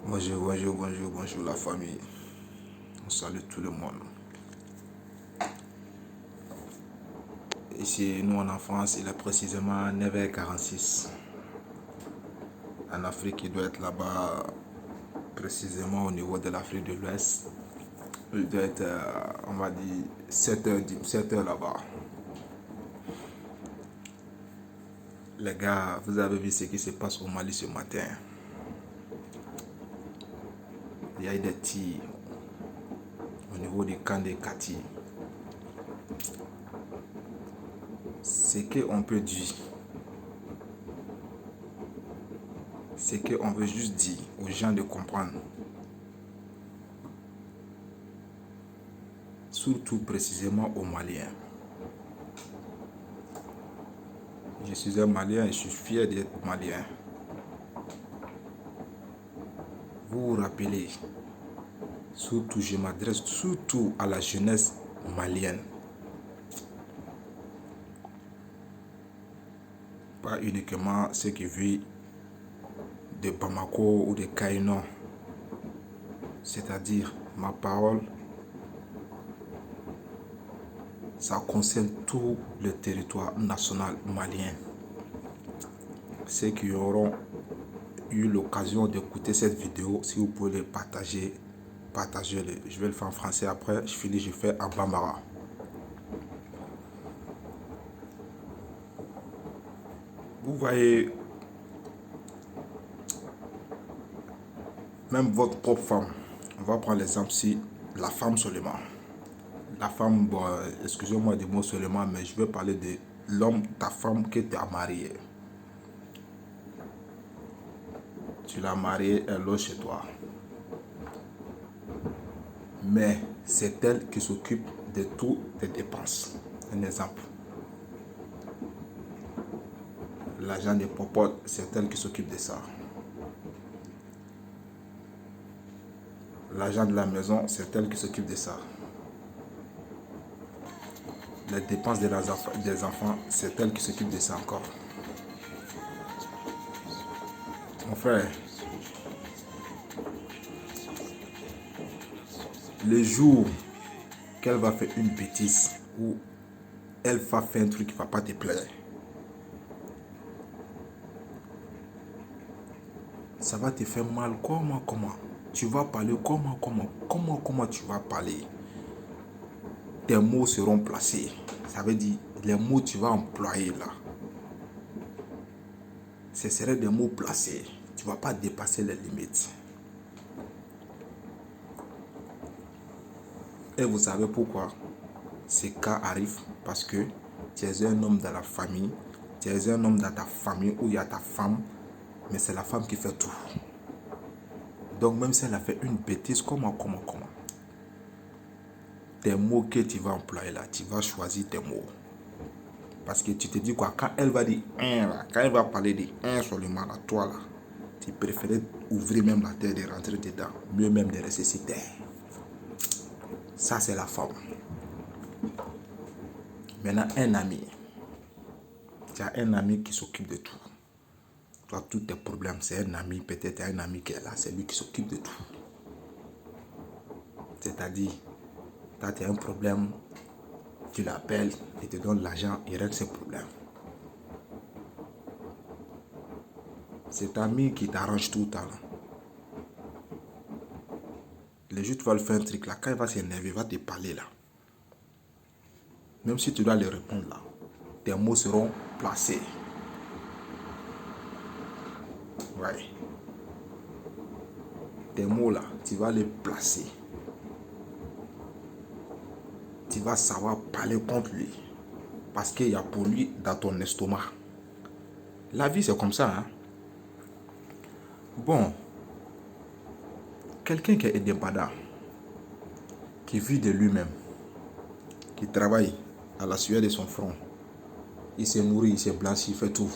Bonjour la famille. On salue tout le monde. Ici, nous en France, il est précisément 9h46. En Afrique, il doit être là-bas, précisément au niveau de l'Afrique de l'Ouest. Il doit être, on va dire, 7h là-bas. Les gars, vous avez vu ce qui se passe au Mali ce matin. Il y a eu des tirs au niveau du camp de Kati. Ce qu'on peut dire, c'est qu'on veut juste dire aux gens de comprendre. Surtout précisément aux Maliens. Je suis un Malien et je suis fier d'être Malien. Vous vous rappelez, surtout je m'adresse surtout à la jeunesse malienne. Pas uniquement ceux qui vivent de Bamako ou de Kainon. C'est-à-dire, ma parole, ça concerne tout le territoire national malien. Ceux qui auront eu l'occasion d'écouter cette vidéo, si vous pouvez le partager, partagez-le. Je vais le faire en français après, je finis, je fais en bambara. Vous voyez, même votre propre femme, on va prendre l'exemple si la femme seulement. La femme, bon, excusez-moi du mot seulement, mais je vais parler de l'homme, ta femme que tu as mariée. Tu l'as mariée, elle loge chez toi. Mais c'est elle qui s'occupe de toutes tes dépenses. Un exemple. L'argent des popotes, c'est elle qui s'occupe de ça. L'argent de la maison, c'est elle qui s'occupe de ça. Les dépenses des enfants, c'est elle qui s'occupe de ça encore. Mon frère, le jour qu'elle va faire une bêtise ou elle va faire un truc qui ne va pas te plaire, ça va te faire mal. Comment tu vas parler, comment tu vas parler. Tes mots seront placés. Ça veut dire, les mots que tu vas employer là, ce seraient des mots placés. Tu ne vas pas dépasser les limites. Et vous savez pourquoi ces cas arrivent? Parce que tu es un homme dans la famille, tu es un homme dans ta famille où il y a ta femme, mais c'est la femme qui fait tout. Donc même si elle a fait une bêtise, comment tes mots que tu vas employer là, tu vas choisir tes mots. Parce que tu te dis quoi, quand elle va dire un là, quand elle va parler de un seulement là, toi là, tu préférais ouvrir même la terre et rentrer dedans, mieux même de ressusciter. Ça c'est la femme. Maintenant un ami, tu as un ami qui s'occupe de tout. Toi, tous tes problèmes, c'est un ami, peut-être un ami qui est là, c'est lui qui s'occupe de tout. C'est-à-dire, quand tu as un problème, tu l'appelles, il te donne l'argent, il règle ses problèmes. C'est un ami qui t'arrange tout le temps. Le jour où tu vas le faire un truc là, quand il va s'énerver, il va te parler là. Même si tu dois lui répondre là, tes mots seront placés. Ouais. Tes mots là, tu vas les placer. Tu vas savoir parler contre lui. Parce qu'il y a pour lui dans ton estomac. La vie c'est comme ça. Hein? Bon. Quelqu'un qui est indépendant, qui vit de lui-même, qui travaille à la sueur de son front, il se nourrit, il se blanchit, il fait tout.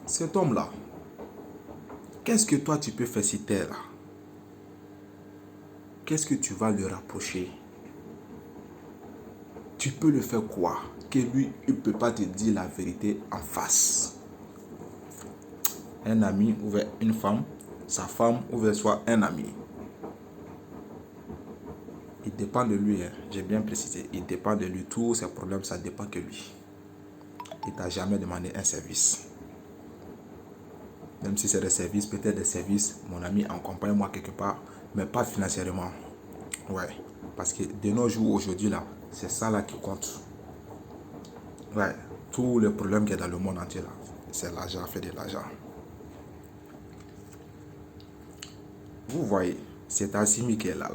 Cet homme-là, qu'est-ce que toi tu peux faire sur terre là? Qu'est-ce que tu vas lui rapprocher? Tu peux le faire quoi? Que lui, il ne peut pas te dire la vérité en face. un ami ou une femme, sa femme ou soit un ami. Il dépend de lui, hein. J'ai bien précisé, il dépend de lui. Tous ses problèmes, ça dépend que lui. Il t'a jamais demandé un service. Même si c'est des services, peut-être des services, mon ami, accompagne-moi quelque part, mais pas financièrement. Ouais, parce que de nos jours, aujourd'hui, là, c'est ça là qui compte. Ouais, tous les problèmes qu'il y a dans le monde entier, là, c'est l'argent, fait de l'argent. Vous voyez, c'est Assimi qui est là.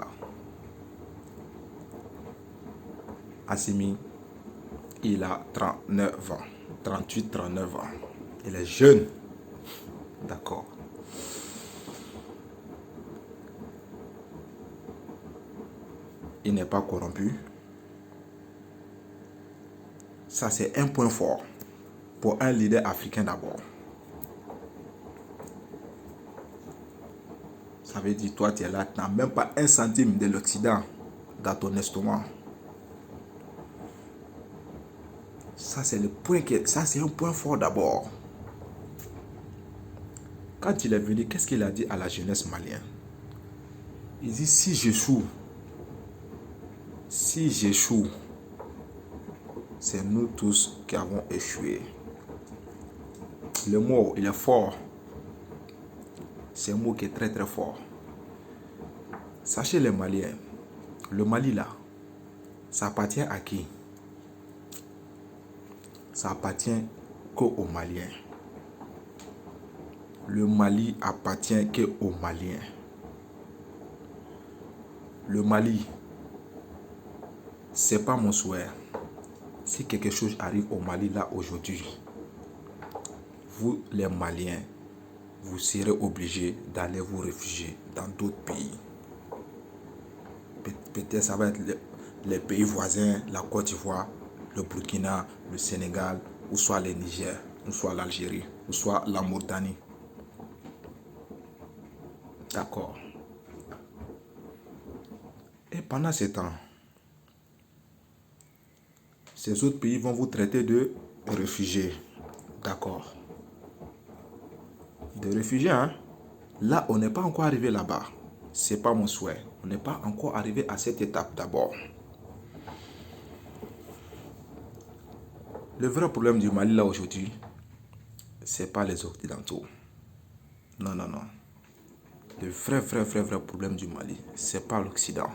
Assimi, il a 39 ans. 38, 39 ans. Il est jeune. D'accord. Il n'est pas corrompu. Ça, c'est un point fort pour un leader africain d'abord. Ça veut dire, toi, tu es là, tu n'as même pas un centime de l'Occident dans ton estomac. Ça, c'est le point ça, c'est un point fort d'abord. Quand il est venu, qu'est-ce qu'il a dit à la jeunesse malienne? Il dit, si j'échoue, c'est nous tous qui avons échoué. Le mot, il est fort. C'est un mot qui est très très fort. Sachez les Maliens, le Mali là, ça appartient à qui? Ça appartient qu'aux Maliens. Le Mali appartient qu'aux Maliens. Le Mali, c'est pas mon souhait. Si quelque chose arrive au Mali là aujourd'hui, vous les Maliens, vous serez obligés d'aller vous réfugier dans d'autres pays. Peut-être ça va être les pays voisins, la Côte d'Ivoire, le Burkina, le Sénégal, ou soit le Niger, ou soit l'Algérie, ou soit la Mauritanie. D'accord. Et pendant ce temps, ces autres pays vont vous traiter de réfugiés. D'accord. De réfugiés, hein? Là, on n'est pas encore arrivé là-bas. C'est pas mon souhait. On n'est pas encore arrivé à cette étape d'abord. Le vrai problème du Mali là aujourd'hui, c'est pas les Occidentaux. Non, non, non. Le vrai problème du Mali, c'est pas l'Occident,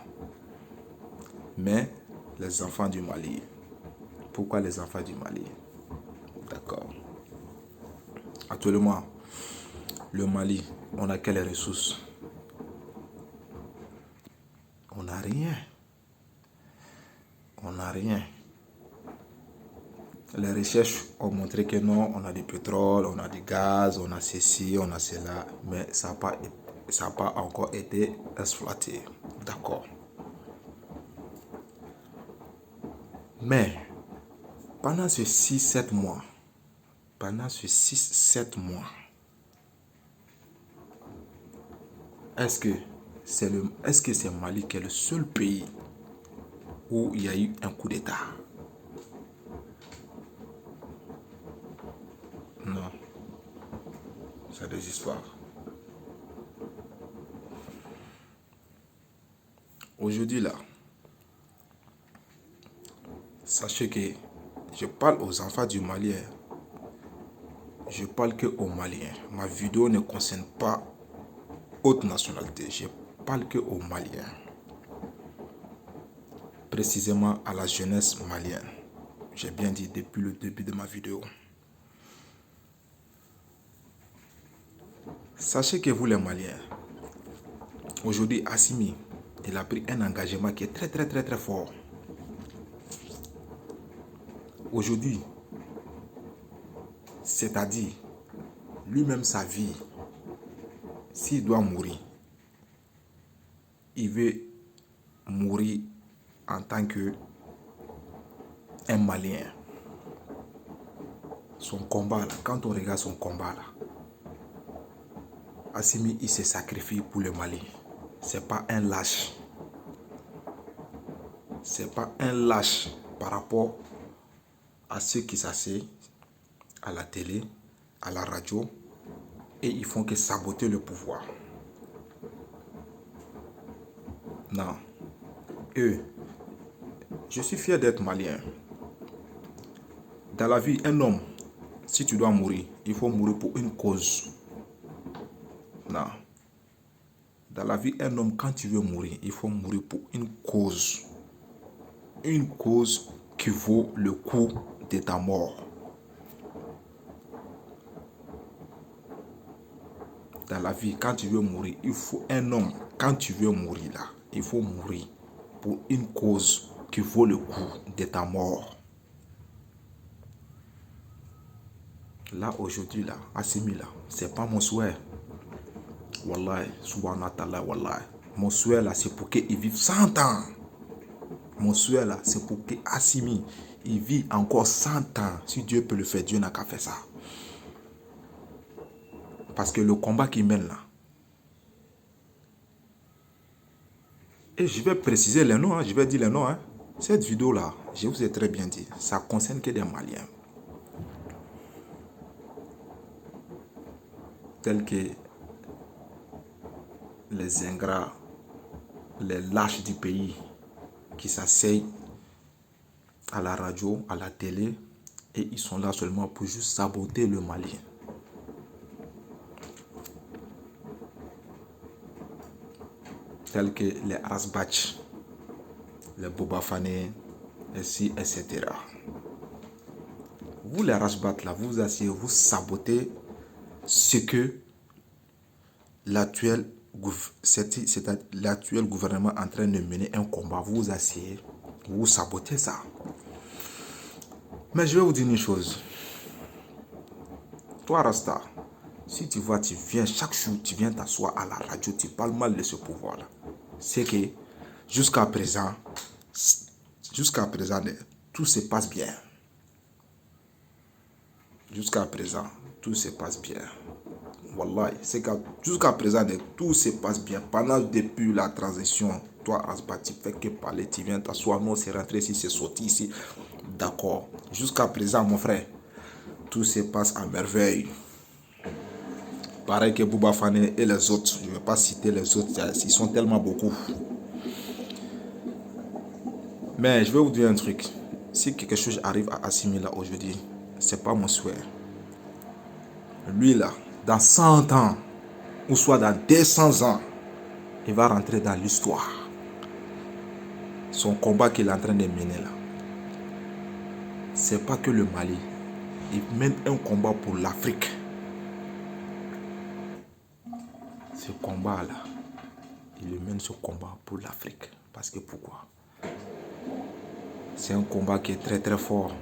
mais les enfants du Mali. Pourquoi les enfants du Mali? D'accord. Actuellement, le Mali, on a quelles ressources? On n'a rien. On n'a rien. Les recherches ont montré que non, on a du pétrole, on a du gaz, on a ceci, on a cela, mais ça n'a pas encore été exploité. D'accord. Mais pendant ce 6-7 mois, est-ce que c'est Mali qui est le seul pays où il y a eu un coup d'État? Non. C'est des histoires. Aujourd'hui là, sachez que je parle aux enfants du Mali. Je parle que aux Maliens. Ma vidéo ne concerne pas autre nationalité. Je parle que aux Maliens. Précisément à la jeunesse malienne. J'ai bien dit depuis le début de ma vidéo. Sachez que vous les Maliens, aujourd'hui Assimi, il a pris un engagement qui est très fort. Aujourd'hui, c'est-à-dire, lui-même sa vie, s'il doit mourir, il veut mourir en tant que un Malien. Son combat là, quand on regarde son combat là, Assimi il se sacrifie pour le Mali. C'est pas un lâche. C'est pas un lâche par rapport à ceux qui s'asseyent à la télé, à la radio, et ils font que saboter le pouvoir. Non. Je suis fier d'être malien. Dans la vie, un homme, si tu dois mourir, il faut mourir pour une cause. Non. Dans la vie, un homme, quand tu veux mourir, il faut mourir pour une cause. Une cause qui vaut le coup de ta mort. Dans la vie, quand tu veux mourir, il faut un homme, quand tu veux mourir là, il faut mourir pour une cause qui vaut le coup de ta mort. Là, aujourd'hui, là, Assimi, là, c'est pas mon souhait. Wallahi, subhanahu wa ta'ala, wallahi. Mon souhait, là, c'est pour qu'il vive 100 ans. Mon souhait, là, c'est pour que Assimi, il vit encore 100 ans. Si Dieu peut le faire, Dieu n'a qu'à faire ça. Parce que le combat qu'il mène, là, et je vais préciser les noms, hein, je vais dire les noms. Hein. Cette vidéo-là, je vous ai très bien dit, ça concerne que des Maliens. Tels que les ingrats, les lâches du pays qui s'asseyent à la radio, à la télé, et ils sont là seulement pour juste saboter le Mali. Tels que les Asbach, les Bobafane, etc. Vous les Asbach là, vous asseyez, vous sabotez ce que l'actuel gouvernement est en train de mener un combat. Vous vous asseyez, vous sabotez ça. Mais je vais vous dire une chose. Toi, Rasta, si tu vois, tu viens chaque jour, tu viens t'asseoir à la radio, tu parles mal de ce pouvoir-là. C'est que jusqu'à présent, tout se passe bien. Jusqu'à présent, tout se passe bien. Wallahi, c'est que jusqu'à présent, tout se passe bien. Pendant depuis la transition, toi, Asba, tu fais que parler, tu viens t'asseoir, non, c'est rentré ici, c'est sorti ici. D'accord. Jusqu'à présent, mon frère, tout se passe à merveille. Pareil que Bouba Fane et les autres. Je ne vais pas citer les autres, ils sont tellement beaucoup. Mais je vais vous dire un truc. Si quelque chose arrive à Assimi là aujourd'hui, ce n'est pas mon souhait. Lui là, dans 100 ans, ou soit dans 200 ans, il va rentrer dans l'histoire. Son combat qu'il est en train de mener là, c'est pas que le Mali. Il mène un combat pour l'Afrique. Ce combat là, il mène ce combat pour l'Afrique. Parce que pourquoi? C'est un combat qui est très très fort.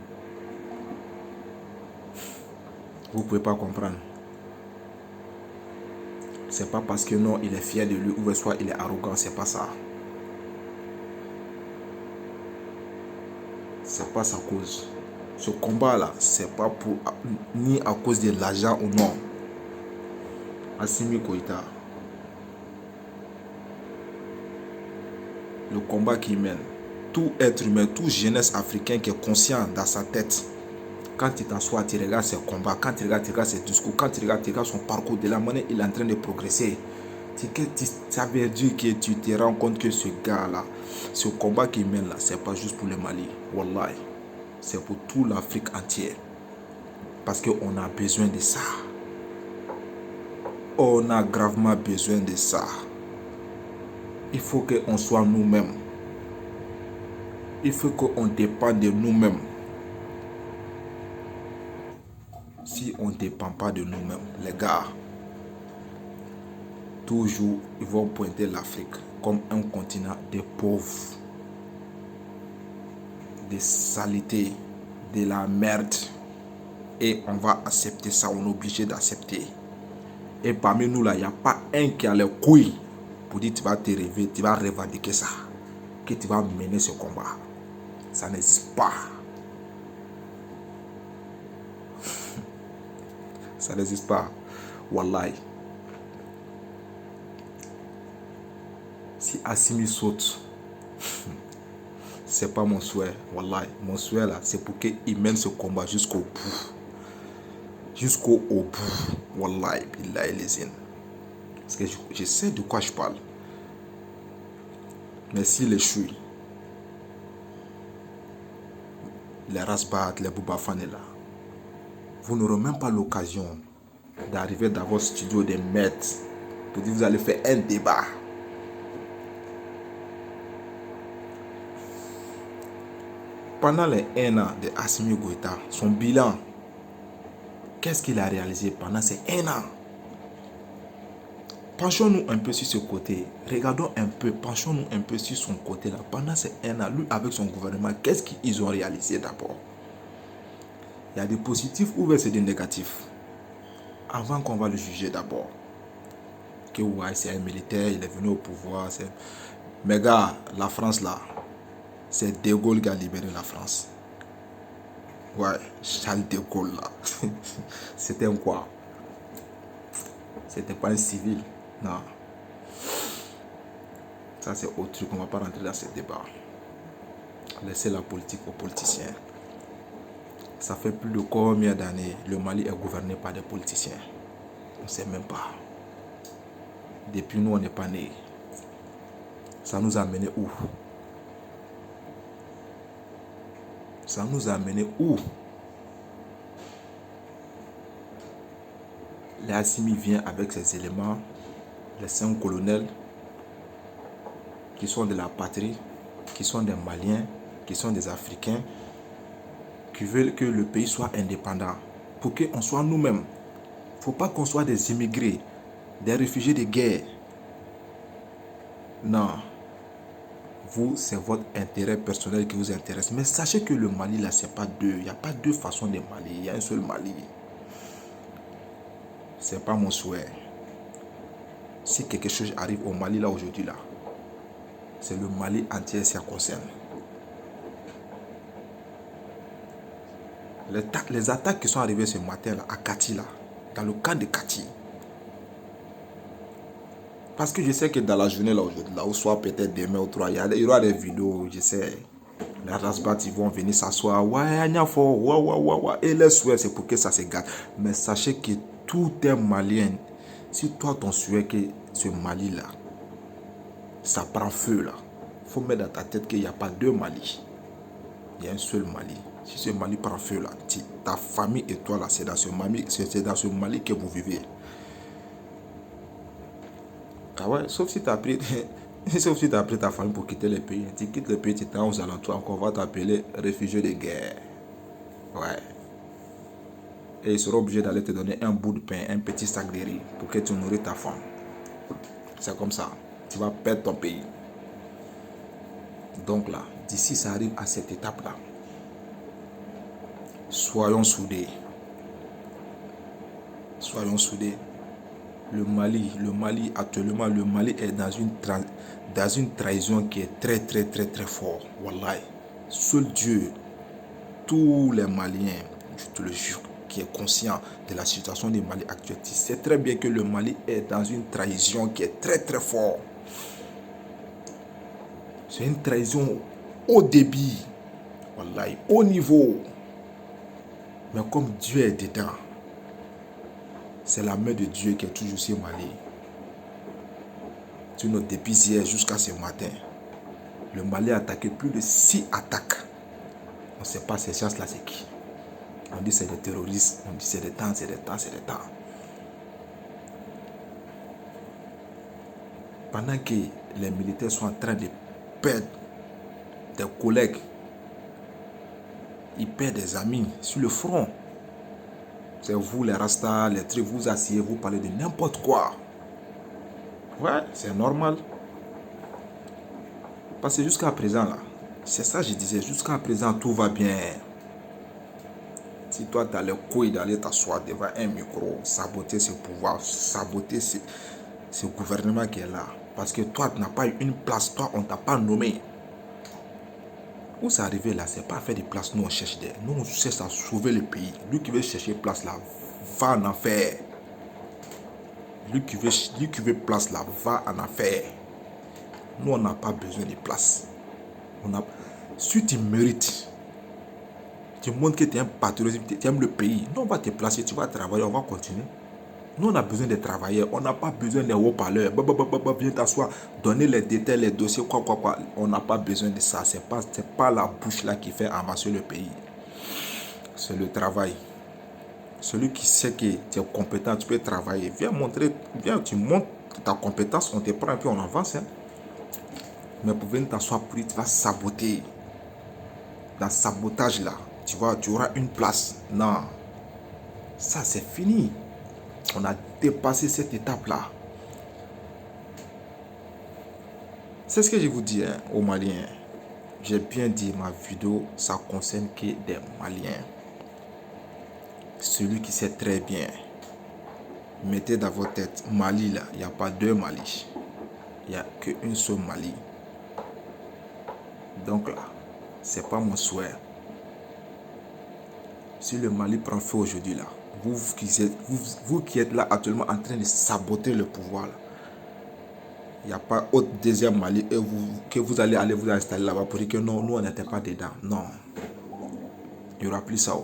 Vous ne pouvez pas comprendre. C'est pas parce que non, il est fier de lui ou soit il est arrogant, c'est pas ça. C'est pas sa cause. Ce combat-là, c'est pas pour ni à cause de l'argent ou non. Assimi Goïta, le combat qu'il mène, tout être humain, tout jeunesse africain qui est conscient dans sa tête, quand tu t'assois, tu regardes ses combats, quand tu regardes ses discours, quand tu regardes son parcours, de la manière il est en train de progresser, ça veut dire que tu te rends compte que ce gars-là, ce combat qu'il mène là, c'est pas juste pour le Mali, wallahi, c'est pour toute l'Afrique entière. Parce qu'on a besoin de ça. On a gravement besoin de ça. Il faut qu'on soit nous-mêmes. Il faut qu'on dépende de nous-mêmes. Si on ne dépend pas de nous-mêmes, les gars, toujours, ils vont pointer l'Afrique comme un continent de pauvres, de saleté, de la merde. Et on va accepter ça, on est obligé d'accepter. Et parmi nous là, il n'y a pas un qui a les couilles pour dire tu vas te rêver, tu vas revendiquer ça, que tu vas mener ce combat. Ça n'existe pas. Ça n'existe pas. Wallahi. Si Assimi saute, c'est pas mon souhait. Wallahi. Mon souhait là, c'est pour qu'il mène ce combat jusqu'au bout. jusqu'au bout. Wallahi, billahi les in. Parce que je sais de quoi je parle. Mais s'il échoue, les Rasbat, les Boubafane là, vous n'aurez même pas l'occasion d'arriver dans votre studio de maîtres pour dire vous allez faire un débat. Pendant les 1 an de Assimi Goïta, son bilan, qu'est-ce qu'il a réalisé pendant ces 1 an? Penchons-nous un peu sur ce côté. Regardons un peu, penchons-nous un peu sur son côté là. Pendant ces 1 an, lui avec son gouvernement, qu'est-ce qu'ils ont réalisé d'abord? Il y a des positifs ou c'est des négatifs? Avant qu'on va le juger d'abord. Que ouais, c'est un militaire, il est venu au pouvoir. Mais gars, la France là, c'est De Gaulle qui a libéré la France. Ouais, Charles De Gaulle là. C'était un quoi? C'était pas un civil. Non. Ça c'est autre truc, on va pas rentrer dans ce débat. Laissez la politique aux politiciens. Ça fait plus de combien d'années le Mali est gouverné par des politiciens? On ne sait même pas. Depuis nous, on n'est pas nés. Ça nous a mené où? Ça nous a mené où? Les Assimi vient avec ses éléments, les 5 colonels qui sont de la patrie, qui sont des Maliens, qui sont des Africains, qui veulent que le pays soit indépendant, pour qu'on soit nous-mêmes. Il ne faut pas qu'on soit des immigrés, des réfugiés de guerre. Non. Vous, c'est votre intérêt personnel qui vous intéresse. Mais sachez que le Mali, là, c'est pas deux. Il n'y a pas deux façons de Mali. Il y a un seul Mali. C'est pas mon souhait. Si quelque chose arrive au Mali, là, aujourd'hui, là, c'est le Mali entier qui ça concerne. Les attaques qui sont arrivées ce matin, là, à Kati, là, dans le camp de Kati. Parce que je sais que dans la journée, là, aujourd'hui, là, ou soit peut-être demain ou 3, il y aura des vidéos, je sais. Les Rasbat, ils vont venir s'asseoir. Et les souhaits, c'est pour que ça se gâte. Mais sachez que tout est malien. Si toi, ton souhait que ce Mali-là, ça prend feu, là, il faut mettre dans ta tête qu'il n'y a pas deux Mali. Il y a un seul Mali. Si ce Mali prend feu, là, ta famille et toi, là, c'est dans ce Mali que vous vivez. Ah ouais, sauf si tu as pris... Sauf si tu as pris ta famille pour quitter le pays. Tu quittes le pays, tu t'en aux alentours, encore on va t'appeler réfugié de guerre. Ouais. Et ils seront obligés d'aller te donner un bout de pain, un petit sac de riz pour que tu nourris ta femme. C'est comme ça. Tu vas perdre ton pays. Donc là, d'ici ça arrive à cette étape-là, soyons soudés. Soyons soudés. Le Mali actuellement, le Mali est dans une trahison qui est très fort. Wallahi. Seul Dieu, tous les Maliens, je te le jure, qui est conscient de la situation du Mali actuel, c'est très bien que le Mali est dans une trahison qui est très fort. C'est une trahison au débit, wallahi, au niveau. Mais comme Dieu est dedans, c'est la main de Dieu qui est toujours sur Mali. Depuis hier jusqu'à ce matin, le Mali a attaqué plus de 6 attaques. On ne sait pas ces gens-là c'est qui. On dit c'est des terroristes, on dit c'est des temps. Pendant que les militaires sont en train de perdre des collègues, ils perdent des amis sur le front. C'est vous les Rastas, les trucs, vous asseyez, vous parlez de n'importe quoi. Ouais, c'est normal. Parce que jusqu'à présent, là, c'est ça que je disais, jusqu'à présent, tout va bien. Si toi, tu as le couilles d'aller t'asseoir devant un micro, saboter ce pouvoir, saboter ce gouvernement qui est là. Parce que toi, tu n'as pas eu une place, toi, on ne t'a pas nommé. Où c'est arrivé là, c'est pas faire des places, nous on cherche des. Nous on cherche à sauver le pays. Lui qui veut chercher place là, va en enfer. Lui qui veut place là, va en enfer. Nous on n'a pas besoin de place. Si tu mérites, Tu montres que tu es un patriote, tu aimes le pays. Nous, on va te placer, tu vas travailler, on va continuer. Nous, on a besoin de travailleurs. On n'a pas besoin des haut-parleurs. Viens t'asseoir, donner les détails, les dossiers, quoi. On n'a pas besoin de ça. C'est pas la bouche là qui fait avancer le pays. C'est le travail. Celui qui sait que tu es compétent, tu peux travailler. Viens, tu montres ta compétence, on te prend et puis on avance. Hein. Mais pour venir t'asseoir, tu vas saboter. Dans ce sabotage là, tu auras une place. Non. Ça, c'est fini. On a dépassé cette étape-là. C'est ce que je vous dis hein, aux Maliens. J'ai bien dit, ma vidéo, ça concerne que des Maliens. Celui qui sait très bien. Mettez dans votre tête, Mali là, il n'y a pas deux Mali. Il n'y a qu'une seule Mali. Donc là, c'est pas mon souhait. Si le Mali prend feu aujourd'hui là, vous qui êtes là actuellement en train de saboter le pouvoir là, il n'y a pas autre deuxième Mali et que vous allez vous installer là-bas pour dire que non, nous on n'était pas dedans. Non. Il n'y aura plus ça.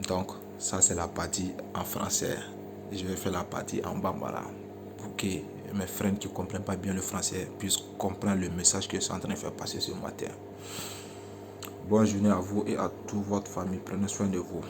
Donc, ça c'est la partie en français. Et je vais faire la partie en bambara pour que mes frères qui ne comprennent pas bien le français puissent comprendre le message que je suis en train de faire passer ce matin. Bonne journée à vous et à toute votre famille. Prenez soin de vous.